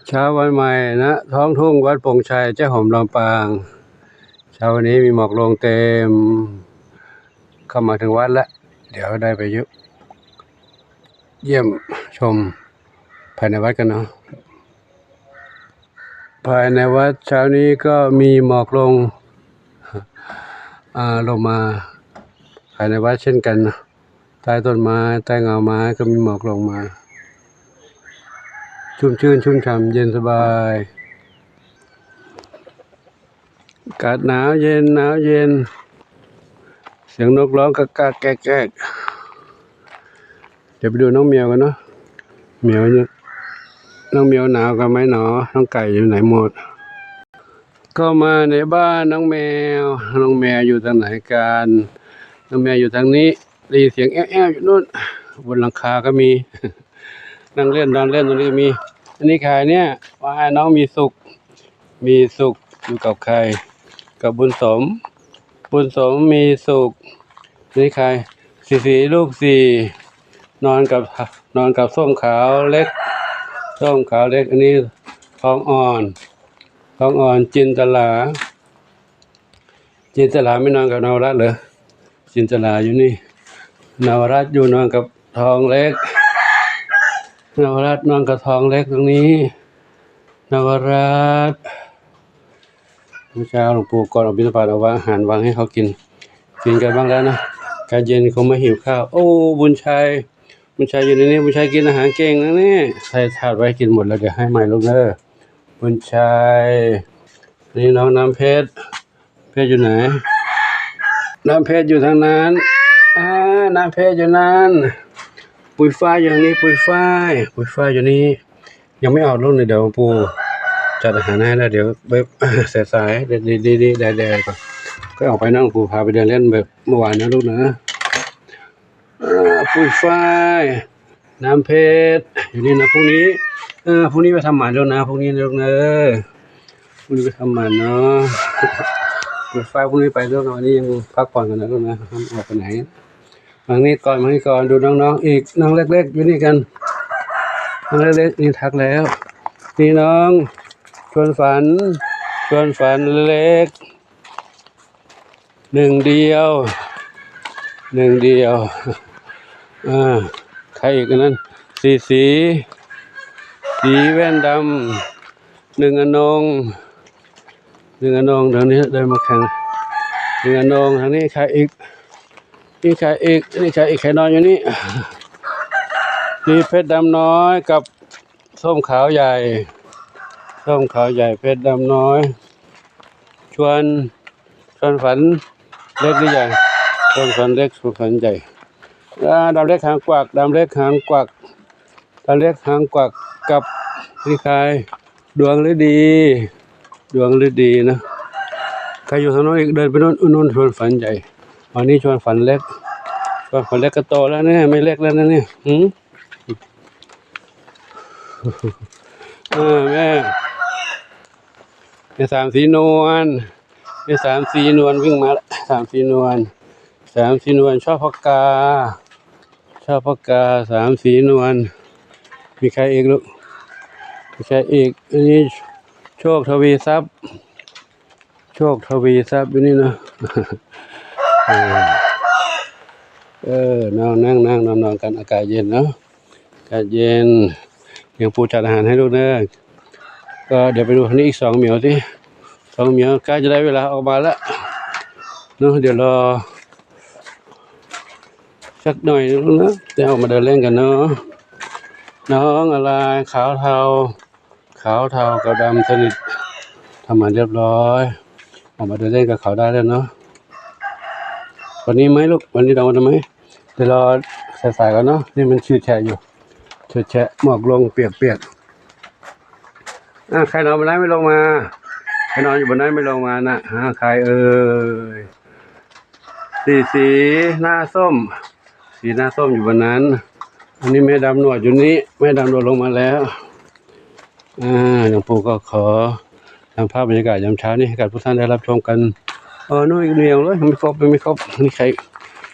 เช้าวันใหม่นะท้องทุ่งวัดโป่งชัยเจ้าหอมลำปางเช้าวันนี้มีหมอกลงเต็มเข้ามาถึงวัดแล้วเดี๋ยวได้ไปเยี่ยมชมภายในวัดกันเนาะภายในวัดเช้านี้ก็มีหมอกลงลงมาภายในวัดเช่นกันนะใต้ต้นไม้ใต้เงาไม้ก็มีหมอกลงมาชุ่มชื่นชุ่มฉ่ำเย็นสบายอากาศหนาวเย็นเสียงนกร้องกะกะแกะแกะเดี๋ยวไปดูน้องเมียวกันเนาะเมียวเนี่ยน้องเมียวหนาวกันไหมหนอน้องไก่อยู่ไหนหมดก็มาในบ้านน้องแมวอยู่ทางไหนกันน้องแมวอยู่ทางนี้ได้ยินเสียงแอ๊ะอยู่นู่นบนหลังคาก็มีนั่งเล่นนอนเล่นตรงนี้มีอันนี้ใครเนี่ยว่าน้องมีสุขอยู่กับใครกับบุญสมมีสุขนี่ใครสีลูกสี่นอนกับส้มขาวเล็กอันนี้ท้องอ่อนจินตลาไม่นอนกับนวรัตน์เหรอจินตลาอยู่นี่นวรัตน์อยู่นอนกับทองเล็กนวรัตน์นอนกับทองเล็กตรงนี้นวรัตน์เมื่อเช้าหลวงปู่ก่อนออกบิณฑบาตเอาอาหารวางให้เขากินกันบ้างแล้วนะการเย็นคงไม่หิวข้าวโอ้บุญชัยอยู่ในนี้บุญชัยกินอาหารเก่งนะนี่ใส่ถาดไว้กินหมดแล้วเดี๋ยวให้ใหม่ลูกเด้อบุญชัยนี่น้องน้ำเพชรอยู่ไหนน้ำเพชรอยู่ทางนั้นน้ำเพชรอยู่นั้นปุยฝ้ายอยู่นี้ปุยฝ้ายอยู่นี้ยังไม่ออกลูกเลยเดี๋ยวปู่จัดอาหารให้แล้วเดี๋ยวแบบสายดีได้ก่อนก็ออกไปนั่งปู่พาไปเดินเล่นแบบเมื่อวานนะลูกนะปุยฝ้ายน้ำเพชรอยู่นี่นะพรุ่งนี้ไปทำหมันแล้วนะพรุ่งนี้ลูกเนอะพรุ่งนี้ไปทำหมันเนาะปุยฝ้ายพรุ่งนี้ไปลูกวันนี้ยังพักผ่อนกันนะลูกนะห้ามออกไปไหนมานี่ก่อนดูน้องอีกน้องเล็กๆอยู่นี่กันน้องเล็กๆนี่ทักแล้วนี่น้องชวนฝันเล็กหนึ่งเดียวใครอีกนั้นสีแว่นดำหนึ่งอนงเดี๋ยวนี้เดินมาแข่งหนึ่งอนงทางนี้ใครอีกใครนอนอยู่นี่มีเพชรดำน้อยกับส้มขาวใหญ่เพชรดำน้อยชวนฝันเล็กหรือใหญ่ชวนฝันเล็กชวนฝันใหญ่ดำเล็กหางกวักกับนี่ใครดวงฤดีนะใครอยู่ทางโน้นอีกเดินไปโน้นชวนฝันใหญ่วันนี้ชวนฝันเล็กก็โตแล้วเนี่ยไม่เล็กแล้วนะเนี่ยแม่ในสามสีนวลวิ่งมาแล้วสามสีนวลชอบพกาสามสีนวลมีใครอีกลูกอันนี้โชคทวีทรัพย์อยู่นี่นะนั่งนอนกันอากาศเย็นเนาะยังปูจัดอาหารให้ลูกเนอะก็เดี๋ยวไปดูคนนี้อีก2 เหมียวสิ2 เหมียวใกล้จะได้เวลาออกมาแล้วเนาะเดี๋ยวรอสักหน่อยนึงนะจะออกมาเดินเล่นกันเนาะน้องอะไรขาวเทากับดำสนิททำมาเรียบร้อยออกมาเดินเล่นกับเขาได้แล้วเนาะวันนี้ไหมลูกวันนี้เราทำไหมเดี๋ยวรอสายๆก่อนเนาะนี่มันชื่อแฉะอยู่หมอกลงเปียกใครนอนบนนั้นไม่ลงมาใครนอนอยู่บนนั้นไม่ลงมานะใครสีหน้าส้มอยู่บนนั้นอันนี้แม่ดำหนวดอยู่นี้แม่ดำหนวดลงมาแล้วหลวงปู่ก็ขอทำภาพบรรยากาศยามเช้านี้ให้กับทุกท่านได้รับชมกันนู่นอีกเหนียวเลยไม่ครบนี่ใคร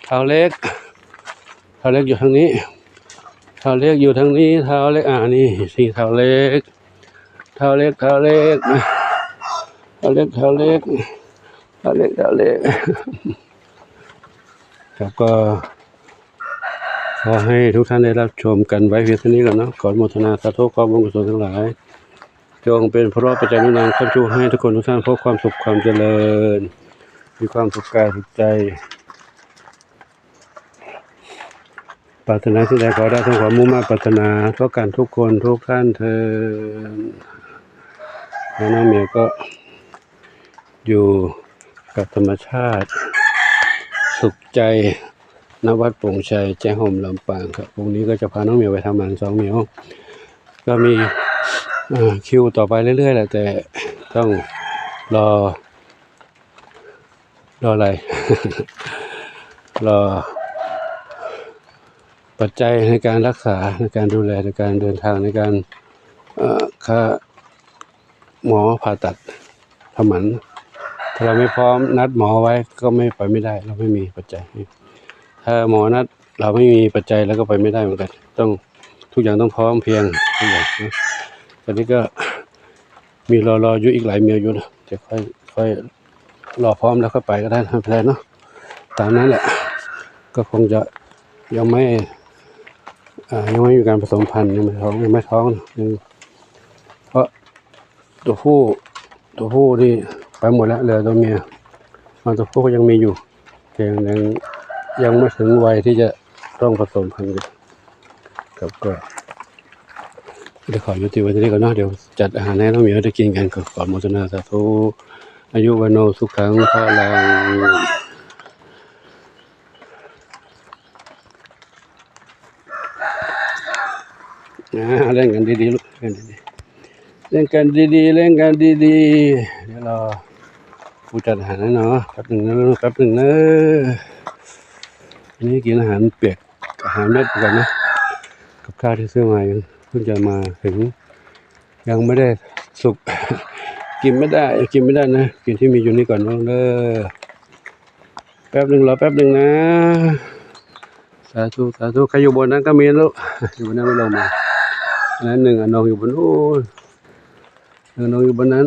เท้าเล็กอยู่ทางนี้นี่สีเท้าเล็ก เท้าเล็กเท้าเล็กเท้าเล็กเท้าเล็กเท้าเล็กเท้าเล็กครับก็ขอให้ทุกท่านได้รับชมกันไว้เพียงเท่านี้ก่อนเนาะขออนุโมทนาสาธุความบุญกุศลทั้งหลายจงเป็นเพราะปัจจัยนำข้าชูให้ทุกคนทุกท่านพบความสุขความเจริญมีความสุขกายสุขใจปรารถนาที่ใดขอได้ทั้งความมุ่งมั่นปรารถนาทุกกันทุกคนทุกท่านเถิดแล้วน้องเหมียวก็อยู่กับธรรมชาติสุขใจณวัดโป่งชัยแจ้งห่มลำปางครับพรุ่งนี้ก็จะพาน้องเหมียวไปทำงาน2 เหมียวก็มีคิวต่อไปเรื่อยๆแหละแต่ต้องรออะไร รอปัจจัยในการรักษาในการดูแลในการเดินทางในการค่าหมอผ่าตัดทำหมันถ้าเราไม่พร้อมนัดหมอไว้ก็ไม่ได้เราไม่มีปัจจัยถ้าหมอนัดเราไม่มีปัจจัยแล้วก็ไปไม่ได้เหมือนกันต้องทุกอย่างต้องพร้อมเพียงทุกอย่างนะตอนนี้ก็มีรออยู่อีกหลายเหมียวอยู่นะจะค่อยรอพร้อมแล้วก็ไปก็ได้ไม่เป็นไรเนาะตามนั้นแหละก็คงจะยังไม่มีการผสมพันธุ์ยังไม่ท้องเพราะตัวผู้ที่ไปหมดแล้วเหลือตัวเมียตัวผู้ก็ยังมีอยู่แต่ยังไม่ถึงวัยที่จะต้องผสมพันธุ์กันครับก็เดี๋ยวขอยุติไว้ที่นี่ก่อนเนาะเดี๋ยวจัดอาหารให้น้องเหมียวได้กินกันก่อนขออนุโมทนาสาธุอายุวันโนสุขังพลังเล่นกันดีๆลูกเล่นกันดีๆเดี๋ยวรอผู้จัดอาหารนะเนาะแป๊บหนึ่งนะอันนี้กินอาหารเปียกอาหารเม็ดก่อนนะกับข้าวที่ซื้อมาเพิ่งจะมาถึงยังไม่ได้สุก กินไม่ได้นะกินที่มีอยู่นี่ก่อนน้องเด้อแป๊บหนึ่งนะสาธุใครอยู่บนนั้นก็มีลูกอยู่บนนั้นไม่ลงมานั้นหนึ่งนองอยู่บนนู้นนองอยู่บนนั้น